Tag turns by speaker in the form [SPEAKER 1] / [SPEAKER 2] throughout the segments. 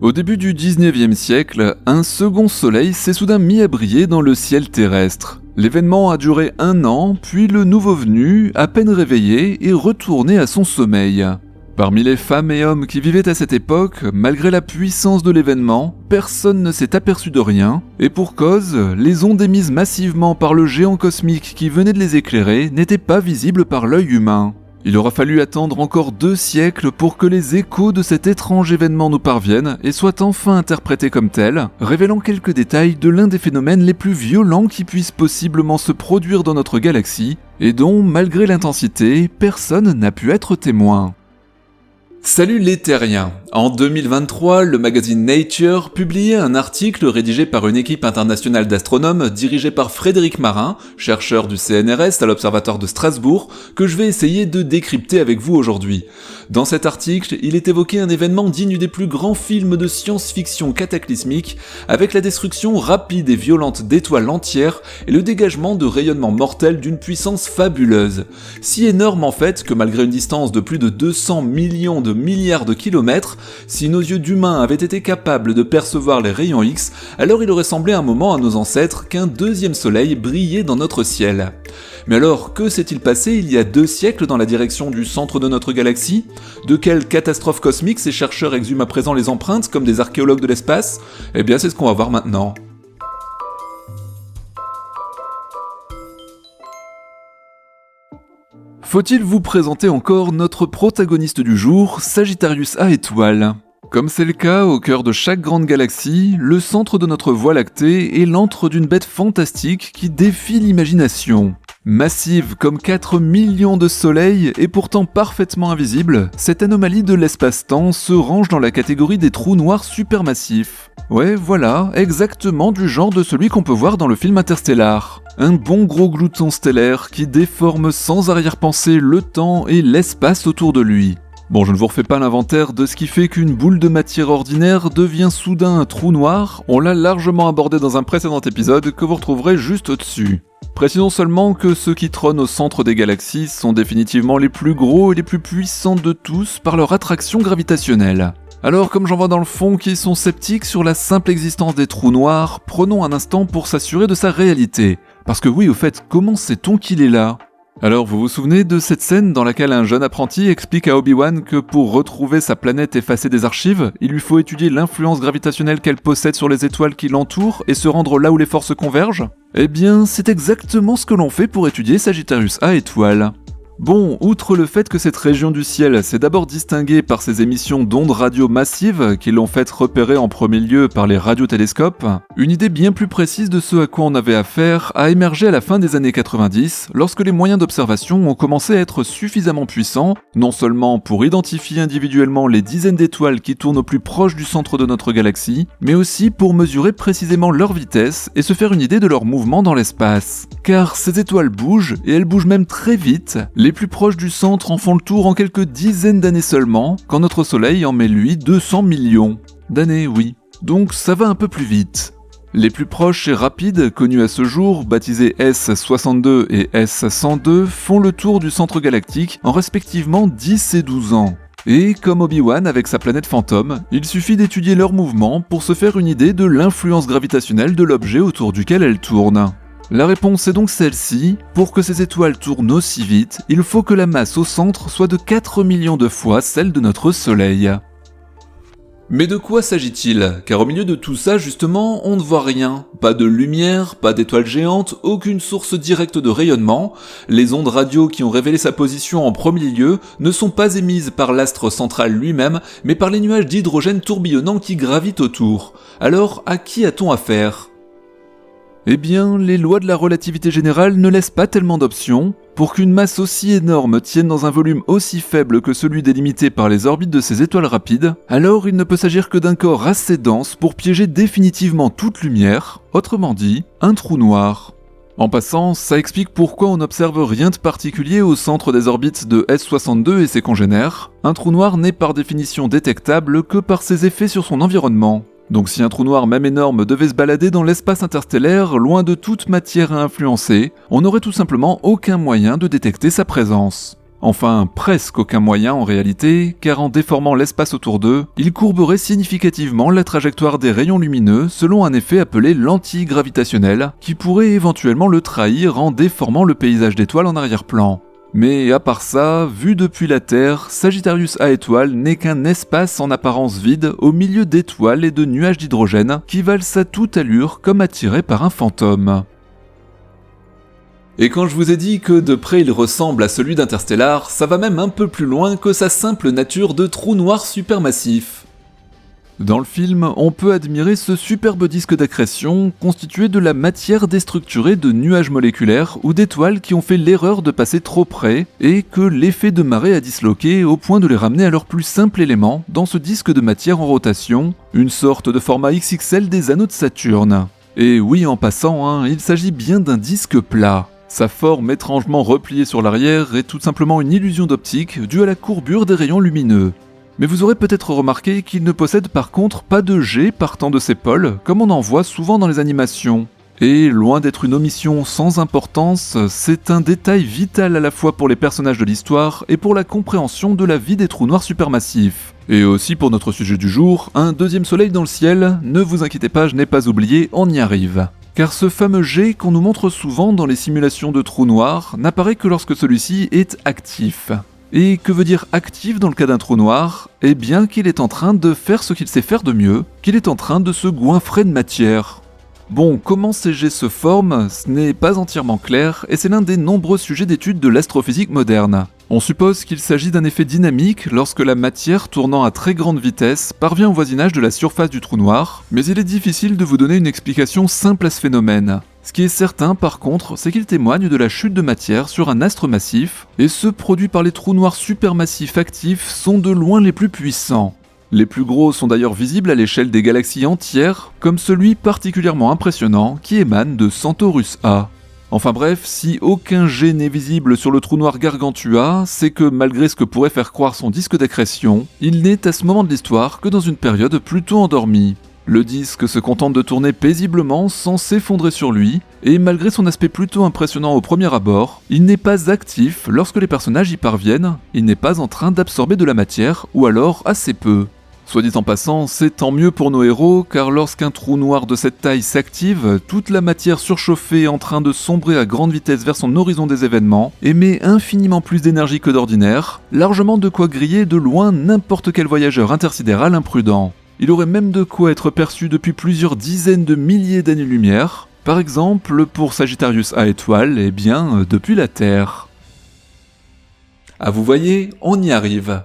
[SPEAKER 1] Au début du 19e siècle, un second soleil s'est soudain mis à briller dans le ciel terrestre. L'événement a duré 1 an, puis le nouveau venu, à peine réveillé, est retourné à son sommeil. Parmi les femmes et hommes qui vivaient à cette époque, malgré la puissance de l'événement, personne ne s'est aperçu de rien, et pour cause, les ondes émises massivement par le géant cosmique qui venait de les éclairer n'étaient pas visibles par l'œil humain. Il aura fallu attendre encore 2 siècles pour que les échos de cet étrange événement nous parviennent et soient enfin interprétés comme tels, révélant quelques détails de l'un des phénomènes les plus violents qui puissent possiblement se produire dans notre galaxie, et dont, malgré l'intensité, personne n'a pu être témoin. Salut les terriens! En 2023, le magazine Nature publiait un article rédigé par une équipe internationale d'astronomes dirigée par Frédéric Marin, chercheur du CNRS à l'Observatoire de Strasbourg, que je vais essayer de décrypter avec vous aujourd'hui. Dans cet article, il est évoqué un événement digne des plus grands films de science-fiction cataclysmique, avec la destruction rapide et violente d'étoiles entières et le dégagement de rayonnements mortels d'une puissance fabuleuse. Si énorme en fait que malgré une distance de plus de 200 millions de milliards de kilomètres, si nos yeux d'humains avaient été capables de percevoir les rayons X, alors il aurait semblé un moment à nos ancêtres qu'un deuxième soleil brillait dans notre ciel. Mais alors, que s'est-il passé il y a 2 siècles dans la direction du centre de notre galaxie? De quelle catastrophe cosmique ces chercheurs exhument à présent les empreintes comme des archéologues de l'espace? Eh bien c'est ce qu'on va voir maintenant. Faut-il vous présenter encore notre protagoniste du jour, Sagittarius A étoile? Comme c'est le cas au cœur de chaque grande galaxie, le centre de notre Voie lactée est l'antre d'une bête fantastique qui défie l'imagination. Massive comme 4 millions de soleils et pourtant parfaitement invisible, cette anomalie de l'espace-temps se range dans la catégorie des trous noirs supermassifs. Ouais, voilà, exactement du genre de celui qu'on peut voir dans le film Interstellar. Un bon gros glouton stellaire qui déforme sans arrière-pensée le temps et l'espace autour de lui. Bon, je ne vous refais pas l'inventaire de ce qui fait qu'une boule de matière ordinaire devient soudain un trou noir, on l'a largement abordé dans un précédent épisode que vous retrouverez juste au-dessus. Précisons seulement que ceux qui trônent au centre des galaxies sont définitivement les plus gros et les plus puissants de tous par leur attraction gravitationnelle. Alors, comme j'en vois dans le fond qui sont sceptiques sur la simple existence des trous noirs, prenons un instant pour s'assurer de sa réalité. Parce que oui, au fait, comment sait-on qu'il est là ? Alors, vous vous souvenez de cette scène dans laquelle un jeune apprenti explique à Obi-Wan que pour retrouver sa planète effacée des archives, il lui faut étudier l'influence gravitationnelle qu'elle possède sur les étoiles qui l'entourent et se rendre là où les forces convergent ? Eh bien, c'est exactement ce que l'on fait pour étudier Sagittarius A étoile. Bon, outre le fait que cette région du ciel s'est d'abord distinguée par ses émissions d'ondes radio massives qui l'ont fait repérer en premier lieu par les radiotélescopes, une idée bien plus précise de ce à quoi on avait affaire a émergé à la fin des années 90 lorsque les moyens d'observation ont commencé à être suffisamment puissants, non seulement pour identifier individuellement les dizaines d'étoiles qui tournent au plus proche du centre de notre galaxie, mais aussi pour mesurer précisément leur vitesse et se faire une idée de leur mouvement dans l'espace. Car ces étoiles bougent, et elles bougent même très vite. Les plus proches du centre en font le tour en quelques dizaines d'années seulement, quand notre Soleil en met lui 200 millions d'années, oui. Donc ça va un peu plus vite. Les plus proches et rapides, connus à ce jour, baptisés S62 et S102, font le tour du centre galactique en respectivement 10 et 12 ans. Et comme Obi-Wan avec sa planète fantôme, il suffit d'étudier leurs mouvements pour se faire une idée de l'influence gravitationnelle de l'objet autour duquel elles tournent. La réponse est donc celle-ci, pour que ces étoiles tournent aussi vite, il faut que la masse au centre soit de 4 millions de fois celle de notre Soleil. Mais de quoi s'agit-il? Car au milieu de tout ça, justement, on ne voit rien. Pas de lumière, pas d'étoiles géantes, aucune source directe de rayonnement. Les ondes radio qui ont révélé sa position en premier lieu ne sont pas émises par l'astre central lui-même, mais par les nuages d'hydrogène tourbillonnants qui gravitent autour. Alors, à qui a-t-on affaire ? Eh bien, les lois de la relativité générale ne laissent pas tellement d'options. Pour qu'une masse aussi énorme tienne dans un volume aussi faible que celui délimité par les orbites de ces étoiles rapides, alors il ne peut s'agir que d'un corps assez dense pour piéger définitivement toute lumière, autrement dit, un trou noir. En passant, ça explique pourquoi on n'observe rien de particulier au centre des orbites de S62 et ses congénères. Un trou noir n'est par définition détectable que par ses effets sur son environnement. Donc si un trou noir même énorme devait se balader dans l'espace interstellaire, loin de toute matière à influencer, on n'aurait tout simplement aucun moyen de détecter sa présence. Enfin, presque aucun moyen en réalité, car en déformant l'espace autour d'eux, ils courberaient significativement la trajectoire des rayons lumineux selon un effet appelé l'antigravitationnel, qui pourrait éventuellement le trahir en déformant le paysage d'étoiles en arrière-plan. Mais à part ça, vu depuis la Terre, Sagittarius A étoile n'est qu'un espace en apparence vide au milieu d'étoiles et de nuages d'hydrogène qui valsent à toute allure comme attirés par un fantôme. Et quand je vous ai dit que de près il ressemble à celui d'Interstellar, ça va même un peu plus loin que sa simple nature de trou noir supermassif. Dans le film, on peut admirer ce superbe disque d'accrétion constitué de la matière déstructurée de nuages moléculaires ou d'étoiles qui ont fait l'erreur de passer trop près et que l'effet de marée a disloqué au point de les ramener à leur plus simple élément dans ce disque de matière en rotation, une sorte de format XXL des anneaux de Saturne. Et oui, en passant, il s'agit bien d'un disque plat. Sa forme étrangement repliée sur l'arrière est tout simplement une illusion d'optique due à la courbure des rayons lumineux. Mais vous aurez peut-être remarqué qu'il ne possède par contre pas de jet partant de ses pôles, comme on en voit souvent dans les animations. Et loin d'être une omission sans importance, c'est un détail vital à la fois pour les personnages de l'histoire et pour la compréhension de la vie des trous noirs supermassifs. Et aussi pour notre sujet du jour, un deuxième soleil dans le ciel, ne vous inquiétez pas, je n'ai pas oublié, on y arrive. Car ce fameux jet qu'on nous montre souvent dans les simulations de trous noirs n'apparaît que lorsque celui-ci est actif. Et que veut dire actif dans le cas d'un trou noir ? Eh bien qu'il est en train de faire ce qu'il sait faire de mieux, qu'il est en train de se goinfrer de matière. Bon, comment ces jets se forment, ce n'est pas entièrement clair, et c'est l'un des nombreux sujets d'étude de l'astrophysique moderne. On suppose qu'il s'agit d'un effet dynamique lorsque la matière tournant à très grande vitesse parvient au voisinage de la surface du trou noir, mais il est difficile de vous donner une explication simple à ce phénomène. Ce qui est certain par contre, c'est qu'il témoigne de la chute de matière sur un astre massif, et ceux produits par les trous noirs supermassifs actifs sont de loin les plus puissants. Les plus gros sont d'ailleurs visibles à l'échelle des galaxies entières, comme celui particulièrement impressionnant qui émane de Centaurus A. Enfin bref, si aucun jet n'est visible sur le trou noir Gargantua, c'est que malgré ce que pourrait faire croire son disque d'accrétion, il n'est à ce moment de l'histoire que dans une période plutôt endormie. Le disque se contente de tourner paisiblement sans s'effondrer sur lui, et malgré son aspect plutôt impressionnant au premier abord, il n'est pas actif lorsque les personnages y parviennent, il n'est pas en train d'absorber de la matière, ou alors assez peu. Soit dit en passant, c'est tant mieux pour nos héros, car lorsqu'un trou noir de cette taille s'active, toute la matière surchauffée en train de sombrer à grande vitesse vers son horizon des événements émet infiniment plus d'énergie que d'ordinaire, largement de quoi griller de loin n'importe quel voyageur intersidéral imprudent. Il aurait même de quoi être perçu depuis plusieurs dizaines de milliers d'années-lumière, par exemple pour Sagittarius A étoile, eh bien depuis la Terre. Ah vous voyez, on y arrive.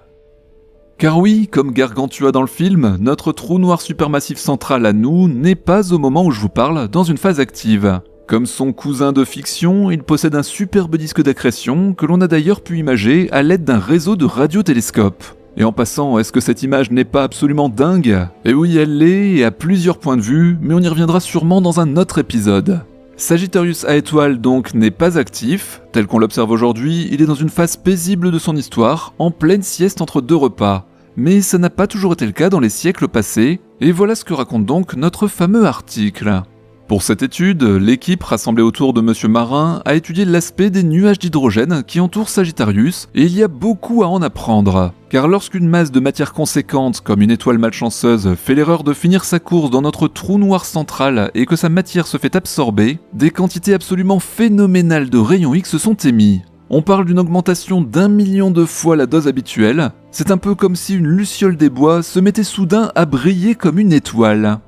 [SPEAKER 1] Car oui, comme Gargantua dans le film, notre trou noir supermassif central à nous n'est pas au moment où je vous parle dans une phase active. Comme son cousin de fiction, il possède un superbe disque d'accrétion que l'on a d'ailleurs pu imager à l'aide d'un réseau de radiotélescopes. Et en passant, est-ce que cette image n'est pas absolument dingue ? Et oui, elle l'est, et à plusieurs points de vue, mais on y reviendra sûrement dans un autre épisode. Sagittarius A étoile donc n'est pas actif, tel qu'on l'observe aujourd'hui, il est dans une phase paisible de son histoire, en pleine sieste entre deux repas. Mais ça n'a pas toujours été le cas dans les siècles passés, et voilà ce que raconte donc notre fameux article. Pour cette étude, l'équipe rassemblée autour de Monsieur Marin a étudié l'aspect des nuages d'hydrogène qui entourent Sagittarius, et il y a beaucoup à en apprendre. Car lorsqu'une masse de matière conséquente, comme une étoile malchanceuse, fait l'erreur de finir sa course dans notre trou noir central et que sa matière se fait absorber, des quantités absolument phénoménales de rayons X sont émis. On parle d'une augmentation d'1 million de fois la dose habituelle, c'est un peu comme si une luciole des bois se mettait soudain à briller comme une étoile.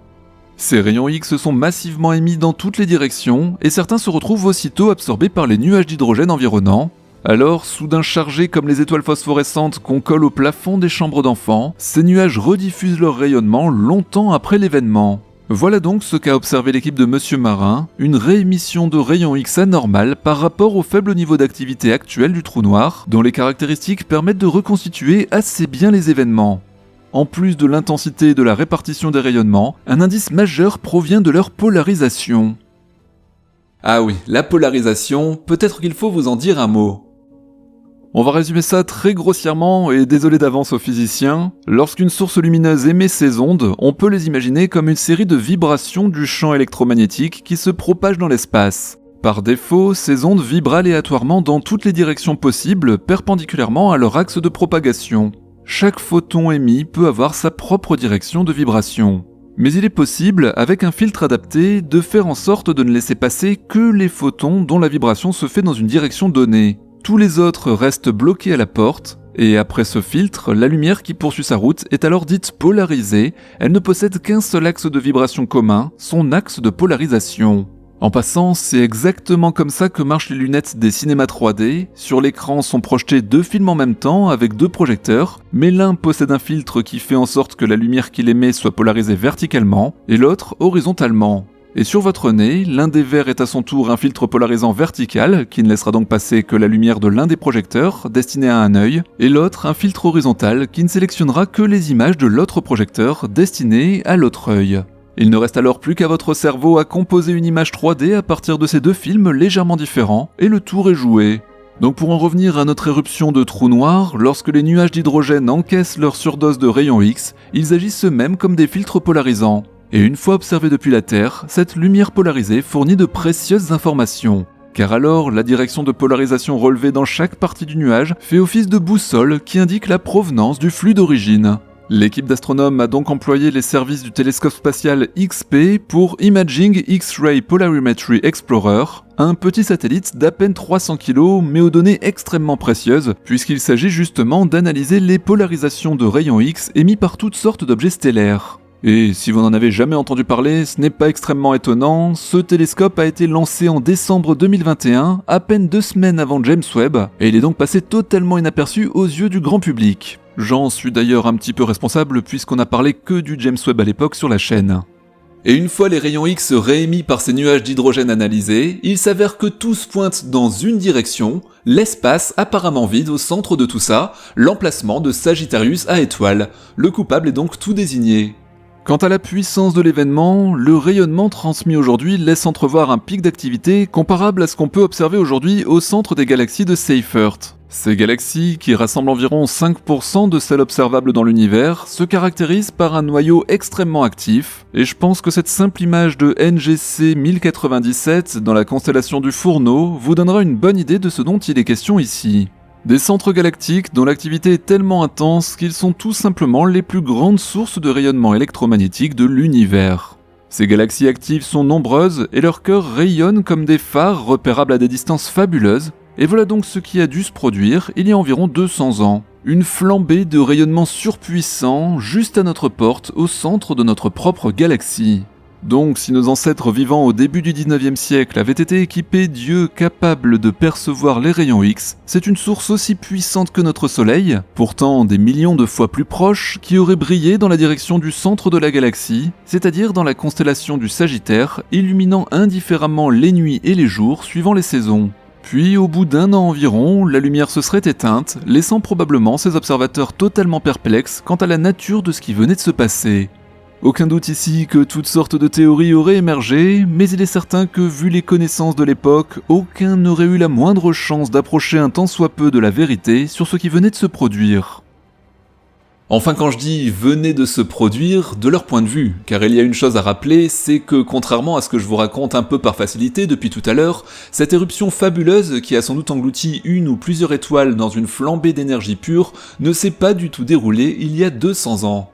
[SPEAKER 1] Ces rayons X sont massivement émis dans toutes les directions, et certains se retrouvent aussitôt absorbés par les nuages d'hydrogène environnants. Alors, soudain chargés comme les étoiles phosphorescentes qu'on colle au plafond des chambres d'enfants, ces nuages rediffusent leur rayonnement longtemps après l'événement. Voilà donc ce qu'a observé l'équipe de Monsieur Marin, une réémission de rayons X anormale par rapport au faible niveau d'activité actuel du trou noir, dont les caractéristiques permettent de reconstituer assez bien les événements. En plus de l'intensité et de la répartition des rayonnements, un indice majeur provient de leur polarisation. Ah oui, la polarisation, peut-être qu'il faut vous en dire un mot. On va résumer ça très grossièrement, et désolé d'avance aux physiciens, lorsqu'une source lumineuse émet ses ondes, on peut les imaginer comme une série de vibrations du champ électromagnétique qui se propagent dans l'espace. Par défaut, ces ondes vibrent aléatoirement dans toutes les directions possibles, perpendiculairement à leur axe de propagation. Chaque photon émis peut avoir sa propre direction de vibration. Mais il est possible, avec un filtre adapté, de faire en sorte de ne laisser passer que les photons dont la vibration se fait dans une direction donnée. Tous les autres restent bloqués à la porte, et après ce filtre, la lumière qui poursuit sa route est alors dite polarisée, elle ne possède qu'un seul axe de vibration commun, son axe de polarisation. En passant, c'est exactement comme ça que marchent les lunettes des cinémas 3D. Sur l'écran sont projetés 2 films en même temps avec 2 projecteurs, mais l'un possède un filtre qui fait en sorte que la lumière qu'il émet soit polarisée verticalement, et l'autre horizontalement. Et sur votre nez, l'un des verres est à son tour un filtre polarisant vertical, qui ne laissera donc passer que la lumière de l'un des projecteurs, destiné à un œil, et l'autre un filtre horizontal, qui ne sélectionnera que les images de l'autre projecteur, destiné à l'autre œil. Il ne reste alors plus qu'à votre cerveau à composer une image 3D à partir de ces 2 films légèrement différents, et le tour est joué. Donc pour en revenir à notre éruption de trous noirs, lorsque les nuages d'hydrogène encaissent leur surdose de rayons X, ils agissent eux-mêmes comme des filtres polarisants. Et une fois observés depuis la Terre, cette lumière polarisée fournit de précieuses informations. Car alors, la direction de polarisation relevée dans chaque partie du nuage fait office de boussole qui indique la provenance du flux d'origine. L'équipe d'astronomes a donc employé les services du télescope spatial XP pour Imaging X-Ray Polarimetry Explorer, un petit satellite d'à peine 300 kg mais aux données extrêmement précieuses puisqu'il s'agit justement d'analyser les polarisations de rayons X émis par toutes sortes d'objets stellaires. Et si vous n'en avez jamais entendu parler, ce n'est pas extrêmement étonnant, ce télescope a été lancé en décembre 2021, à peine 2 semaines avant James Webb, et il est donc passé totalement inaperçu aux yeux du grand public. J'en suis d'ailleurs un petit peu responsable puisqu'on n'a parlé que du James Webb à l'époque sur la chaîne. Et une fois les rayons X réémis par ces nuages d'hydrogène analysés, il s'avère que tous pointent dans une direction, l'espace apparemment vide au centre de tout ça, l'emplacement de Sagittarius à étoile. Le coupable est donc tout désigné. Quant à la puissance de l'événement, le rayonnement transmis aujourd'hui laisse entrevoir un pic d'activité comparable à ce qu'on peut observer aujourd'hui au centre des galaxies de Seyfert. Ces galaxies, qui rassemblent environ 5% de celles observables dans l'univers, se caractérisent par un noyau extrêmement actif, et je pense que cette simple image de NGC 1097 dans la constellation du Fourneau vous donnera une bonne idée de ce dont il est question ici. Des centres galactiques dont l'activité est tellement intense qu'ils sont tout simplement les plus grandes sources de rayonnement électromagnétique de l'univers. Ces galaxies actives sont nombreuses et leurs cœurs rayonnent comme des phares repérables à des distances fabuleuses, et voilà donc ce qui a dû se produire il y a environ 200 ans. Une flambée de rayonnement surpuissant juste à notre porte au centre de notre propre galaxie. Donc si nos ancêtres vivant au début du 19e siècle avaient été équipés d'yeux capables de percevoir les rayons X, c'est une source aussi puissante que notre Soleil, pourtant des millions de fois plus proche, qui aurait brillé dans la direction du centre de la galaxie, c'est-à-dire dans la constellation du Sagittaire, illuminant indifféremment les nuits et les jours suivant les saisons. Puis, au bout d'1 an environ, la lumière se serait éteinte, laissant probablement ses observateurs totalement perplexes quant à la nature de ce qui venait de se passer. Aucun doute ici que toutes sortes de théories auraient émergé, mais il est certain que, vu les connaissances de l'époque, aucun n'aurait eu la moindre chance d'approcher un tant soit peu de la vérité sur ce qui venait de se produire. Enfin, quand je dis « venait de se produire », de leur point de vue, car il y a une chose à rappeler, c'est que contrairement à ce que je vous raconte un peu par facilité depuis tout à l'heure, cette éruption fabuleuse qui a sans doute englouti une ou plusieurs étoiles dans une flambée d'énergie pure ne s'est pas du tout déroulée il y a 200 ans.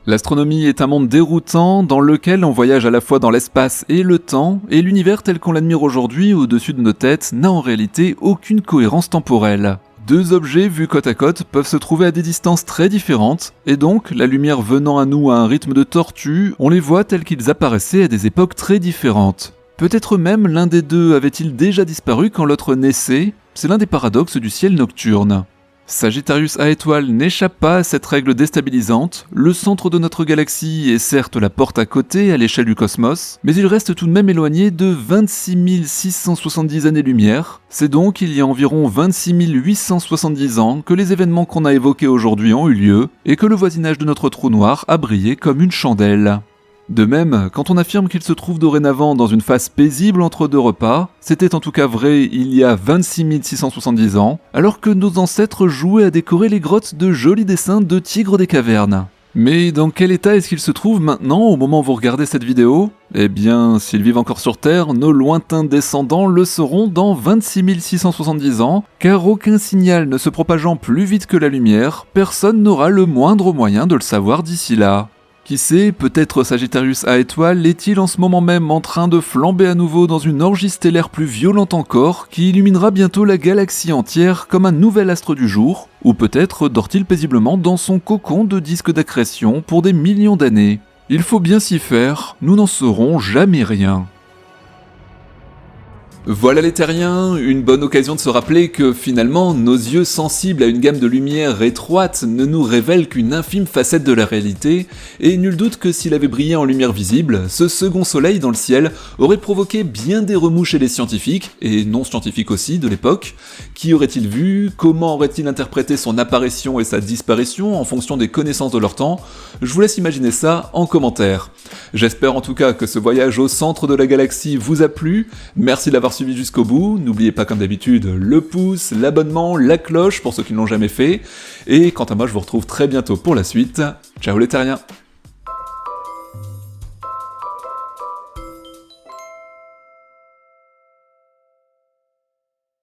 [SPEAKER 1] L'astronomie est un monde déroutant dans lequel on voyage à la fois dans l'espace et le temps, et l'univers tel qu'on l'admire aujourd'hui au-dessus de nos têtes n'a en réalité aucune cohérence temporelle. 2 objets vus côte à côte peuvent se trouver à des distances très différentes, et donc, la lumière venant à nous à un rythme de tortue, on les voit tels qu'ils apparaissaient à des époques très différentes. Peut-être même l'un des deux avait-il déjà disparu quand l'autre naissait, c'est l'un des paradoxes du ciel nocturne. Sagittarius A étoile n'échappe pas à cette règle déstabilisante, le centre de notre galaxie est certes la porte à côté à l'échelle du cosmos, mais il reste tout de même éloigné de 26 670 années-lumière, c'est donc il y a environ 26 870 ans que les événements qu'on a évoqués aujourd'hui ont eu lieu, et que le voisinage de notre trou noir a brillé comme une chandelle. De même, quand on affirme qu'il se trouve dorénavant dans une phase paisible entre 2 repas, c'était en tout cas vrai il y a 26 670 ans, alors que nos ancêtres jouaient à décorer les grottes de jolis dessins de tigres des cavernes. Mais dans quel état est-ce qu'il se trouve maintenant au moment où vous regardez cette vidéo ? Eh bien, s'ils vivent encore sur Terre, nos lointains descendants le seront dans 26 670 ans, car aucun signal ne se propageant plus vite que la lumière, personne n'aura le moindre moyen de le savoir d'ici là. Qui sait, peut-être Sagittarius A étoile est-il en ce moment même en train de flamber à nouveau dans une orgie stellaire plus violente encore, qui illuminera bientôt la galaxie entière comme un nouvel astre du jour, ou peut-être dort-il paisiblement dans son cocon de disques d'accrétion pour des millions d'années. Il faut bien s'y faire, nous n'en saurons jamais rien. Voilà les terriens, une bonne occasion de se rappeler que finalement, nos yeux sensibles à une gamme de lumière étroite ne nous révèlent qu'une infime facette de la réalité, et nul doute que s'il avait brillé en lumière visible, ce second soleil dans le ciel aurait provoqué bien des remous chez les scientifiques, et non scientifiques aussi de l'époque. Qui aurait-il vu? Comment aurait-il interprété son apparition et sa disparition en fonction des connaissances de leur temps? Je vous laisse imaginer ça en commentaire. J'espère en tout cas que ce voyage au centre de la galaxie vous a plu, merci de l'avoir suivi jusqu'au bout, n'oubliez pas comme d'habitude le pouce, l'abonnement, la cloche pour ceux qui ne l'ont jamais fait, et quant à moi je vous retrouve très bientôt pour la suite, ciao les terriens.